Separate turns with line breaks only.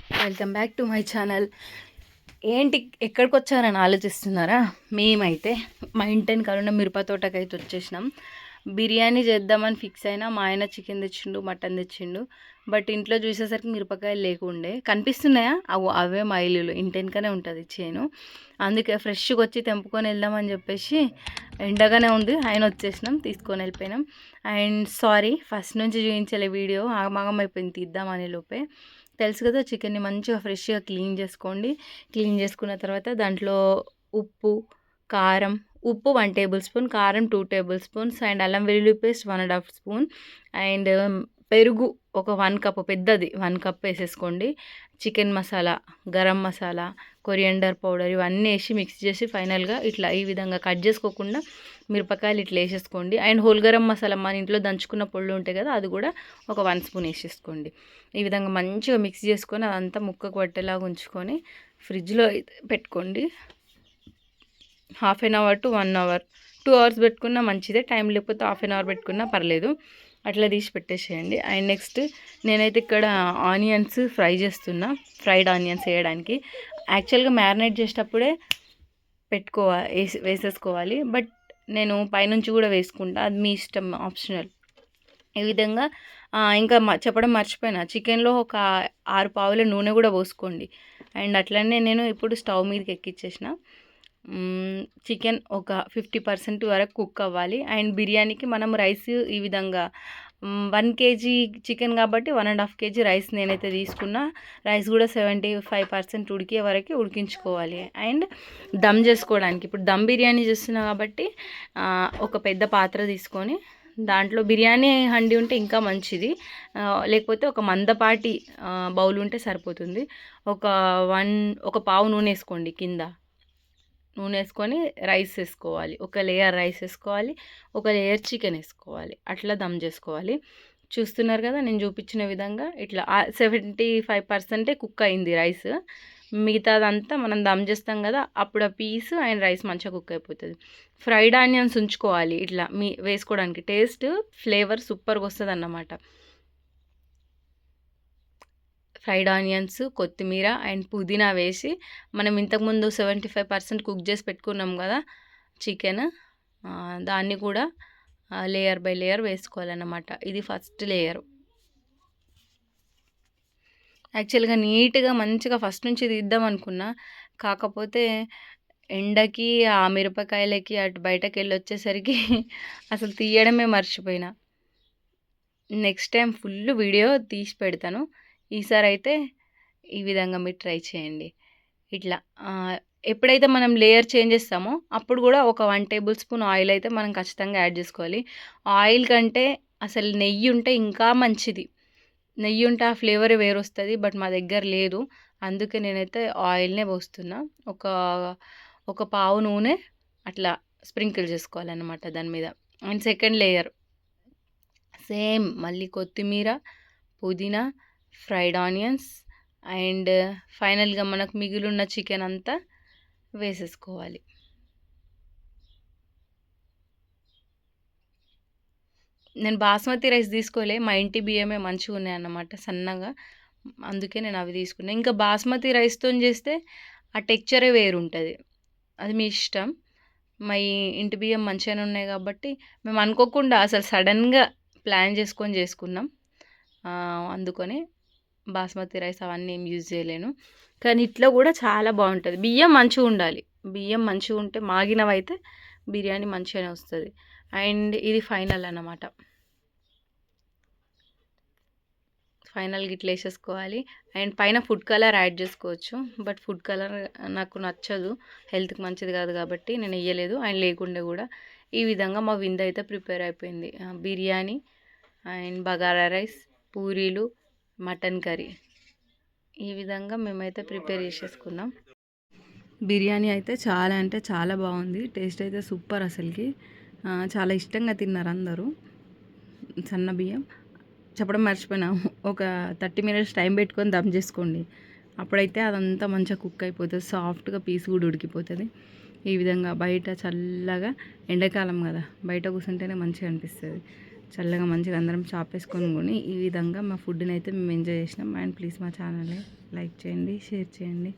Welcome back to my channel. ఏంటి ఎక్కడికి వచ్చారని ఆలోచిస్తున్నారా? మేమైతే మా ఇంటిని కరుణ మిరప తోటకైతే వచ్చేసినాం. బిర్యానీ చేద్దామని ఫిక్స్ అయినా. మా ఆయన చికెన్ తెచ్చిండు, మటన్ తెచ్చిండు. బట్ ఇంట్లో చూసేసరికి మిరపకాయలు లేకుండే. కనిపిస్తున్నాయా? అవే మా ఇల్లు ఇంటెనకనే ఉంటుంది చేను. అందుకే ఫ్రెష్గా వచ్చి తెంపుకొని వెళ్దామని చెప్పేసి ఎండగానే ఉంది ఆయన వచ్చేసినాం, తీసుకొని వెళ్ళిపోయినాం. అండ్ సారీ, ఫస్ట్ నుంచి చూపించలే వీడియో, ఆగమాగం అయిపోయింది తీద్దామనే లోపే. తెలుసు కదా, చికెన్ని మంచిగా ఫ్రెష్గా క్లీన్ చేసుకోండి. క్లీన్ చేసుకున్న తర్వాత దాంట్లో ఉప్పు, కారం, ఉప్పు 1 టేబుల్ స్పూన్, కారం 2 టేబుల్ స్పూన్స్, అండ్ అల్లం వెల్లుల్లి పేస్ట్ 1.5 స్పూన్, అండ్ పెరుగు ఒక 1 కప్, పెద్దది 1 కప్ వేసేసుకోండి. Chicken masala, garam masala, coriander powder ఇవన్నీ వేసి మిక్స్ చేసి ఫైనల్గా ఇట్లా ఈ విధంగా కట్ చేసుకోకుండా మిరపకాయలు ఇట్లా వేసేసుకోండి. అండ్ హోల్ గరం మసాలా మన ఇంట్లో దంచుకున్న పొళ్ళు ఉంటాయి కదా, అది కూడా ఒక 1 స్పూన్ వేసేసుకోండి. ఈ విధంగా మంచిగా మిక్స్ చేసుకొని అదంతా ముక్కకు పట్టేలాగా ఉంచుకొని ఫ్రిడ్జ్లో పెట్టుకోండి. 1/2 అవర్ టు 1 అవర్, 2 అవర్స్ పెట్టుకున్నా మంచిదే. టైం లేకపోతే 1/2 అవర్ పెట్టుకున్నా పర్లేదు. అట్లా తీసి పెట్టేసేయండి. అండ్ నెక్స్ట్ నేనైతే ఇక్కడ ఆనియన్స్ ఫ్రై చేస్తున్నా. ఫ్రైడ్ ఆనియన్స్ వేయడానికి యాక్చువల్గా మ్యారినేట్ చేసేటప్పుడే వేసేసుకోవాలి. బట్ నేను పైనుంచి కూడా వేసుకుంటా, అది మీ ఇష్టం, ఆప్షనల్. ఈ విధంగా ఇంకా చెప్పడం మర్చిపోయినా, చికెన్లో ఒక 6 పావుల నూనె కూడా పోసుకోండి. అండ్ అట్లనే నేను ఇప్పుడు స్టవ్ మీదకి ఎక్కించేసిన. చికెన్ ఒక 50% వరకు కుక్ అవ్వాలి. అండ్ బిర్యానీకి మనం రైస్ ఈ విధంగా 1 కేజీ చికెన్ కాబట్టి 1.5 కేజీ రైస్ నేనైతే తీసుకున్నా. రైస్ కూడా 75% ఉడికే వరకు ఉడికించుకోవాలి. అండ్ దమ్ చేసుకోవడానికి, ఇప్పుడు దమ్ బిర్యానీ చేస్తున్నా కాబట్టి ఒక పెద్ద పాత్ర తీసుకొని దాంట్లో బిర్యానీ హండి ఉంటే ఇంకా మంచిది, లేకపోతే ఒక మందపాటి బౌల్ ఉంటే సరిపోతుంది. ఒక పావు నూనె వేసుకోండి. కింద నూనె వేసుకొని రైస్ వేసుకోవాలి. ఒక లేయర్ రైస్ వేసుకోవాలి, ఒక లేయర్ చికెన్ వేసుకోవాలి. అట్లా దమ్ చేసుకోవాలి. చూస్తున్నారు కదా, నేను చూపించిన విధంగా ఇట్లా 75% కుక్ అయింది రైస్. మిగతాదంతా మనం దమ్ చేస్తాం కదా, అప్పుడు ఆ పీస్ అండ్ రైస్ మంచిగా కుక్ అయిపోతుంది. ఫ్రైడ్ ఆనియన్స్ ఉంచుకోవాలి ఇట్లా వేసుకోవడానికి, టేస్ట్ ఫ్లేవర్ సూపర్గా వస్తుంది అన్నమాట. ఫ్రైడ్ ఆనియన్స్, కొత్తిమీర అండ్ పుదీనా వేసి మనం ఇంతకుముందు 75% కుక్ చేసి పెట్టుకున్నాం కదా చికెన్, దాన్ని కూడా లేయర్ బై లేయర్ వేసుకోవాలన్నమాట. ఇది ఫస్ట్ లేయర్. యాక్చువల్గా నీట్గా మంచిగా ఫస్ట్ నుంచి తీద్దాం అనుకున్నా, కాకపోతే ఎండకి ఆ మిరపకాయలకి అటు బయటకు వెళ్ళి వచ్చేసరికి అసలు తీయడమే మర్చిపోయినా. నెక్స్ట్ టైం ఫుల్ వీడియో తీసి పెడతాను. ఈసారి అయితే ఈ విధంగా మీరు ట్రై చేయండి. ఇట్లా ఎప్పుడైతే మనం లేయర్ చేంజ్ చేస్తామో అప్పుడు కూడా ఒక 1 టేబుల్ స్పూన్ ఆయిల్ అయితే మనం ఖచ్చితంగా యాడ్ చేసుకోవాలి. ఆయిల్ కంటే అసలు నెయ్యి ఉంటే ఇంకా మంచిది. నెయ్యి ఉంటే ఆ ఫ్లేవర్ వేరు వస్తుంది. బట్ మా దగ్గర లేదు, అందుకే నేనైతే ఆయిల్నే పోస్తున్నా. ఒక పావు నూనె అట్లా స్ప్రింకిల్ చేసుకోవాలన్నమాట దాని మీద. అండ్ సెకండ్ లేయర్ సేమ్ మళ్ళీ కొత్తిమీర, పుదీనా, ఫ్రైడ్ ఆనియన్స్ అండ్ ఫైనల్గా మనకు మిగిలిన చికెన్ అంతా వేసేసుకోవాలి. నేను బాస్మతి రైస్ తీసుకోలే, మా ఇంటి బియ్యమే మంచిగా ఉన్నాయి అన్నమాట, సన్నగా. అందుకే నేను అవి తీసుకున్నాను. ఇంకా బాస్మతి రైస్తో చేస్తే ఆ టెక్చరే వేరు ఉంటుంది, అది మీ ఇష్టం. మా ఇంటి బియ్యం మంచిగానే ఉన్నాయి కాబట్టి మేము అనుకోకుండా అసలు సడన్గా ప్లాన్ చేసుకున్నాం. అందుకని బాస్మతి రైస్ అవన్నీ ఏం యూజ్ చేయలేను. కానీ ఇట్లా కూడా చాలా బాగుంటుంది. బియ్యం మంచిగా ఉండాలి, బియ్యం మంచిగా ఉంటే మాగినవైతే బిర్యానీ మంచిగానే వస్తుంది. అండ్ ఇది ఫైనల్ అన్నమాట. ఫైనల్గా ఇట్లా వేసేసుకోవాలి. అండ్ పైన ఫుడ్ కలర్ యాడ్ చేసుకోవచ్చు, బట్ ఫుడ్ కలర్ నాకు నచ్చదు, హెల్త్కి మంచిది కాదు కాబట్టి నేను వేయలేదు. అండ్ లేకుండే కూడా ఈ విధంగా మా విందు అయితే ప్రిపేర్ అయిపోయింది. బిర్యానీ అండ్ బగారా రైస్, పూరీలు, మటన్ కర్రీ, ఈ విధంగా మేమైతే ప్రిపేర్ చేసేసుకున్నాం. బిర్యానీ అయితే చాలా అంటే చాలా బాగుంది, టేస్ట్ అయితే సూపర్ అసలుకి. చాలా ఇష్టంగా తిన్నారు అందరూ. సన్న బియ్యం చెప్పడం మర్చిపోయినాము, ఒక 30 minutes టైం పెట్టుకొని దమ్ చేసుకోండి. అప్పుడైతే అదంతా మంచిగా కుక్ అయిపోతుంది, సాఫ్ట్గా పీస్ కూడా ఉడికిపోతుంది. ఈ విధంగా బయట చల్లగా, ఎండాకాలం కదా, బయట కూర్చుంటేనే మంచిగా అనిపిస్తుంది. చల్లగా మంచిగా అందరం చాపేసుకొని కొని ఈ విధంగా మా ఫుడ్ని అయితే మేము ఎంజాయ్ చేసినాం. అండ్ ప్లీజ్ మా ఛానల్ని లైక్ చేయండి, షేర్ చేయండి.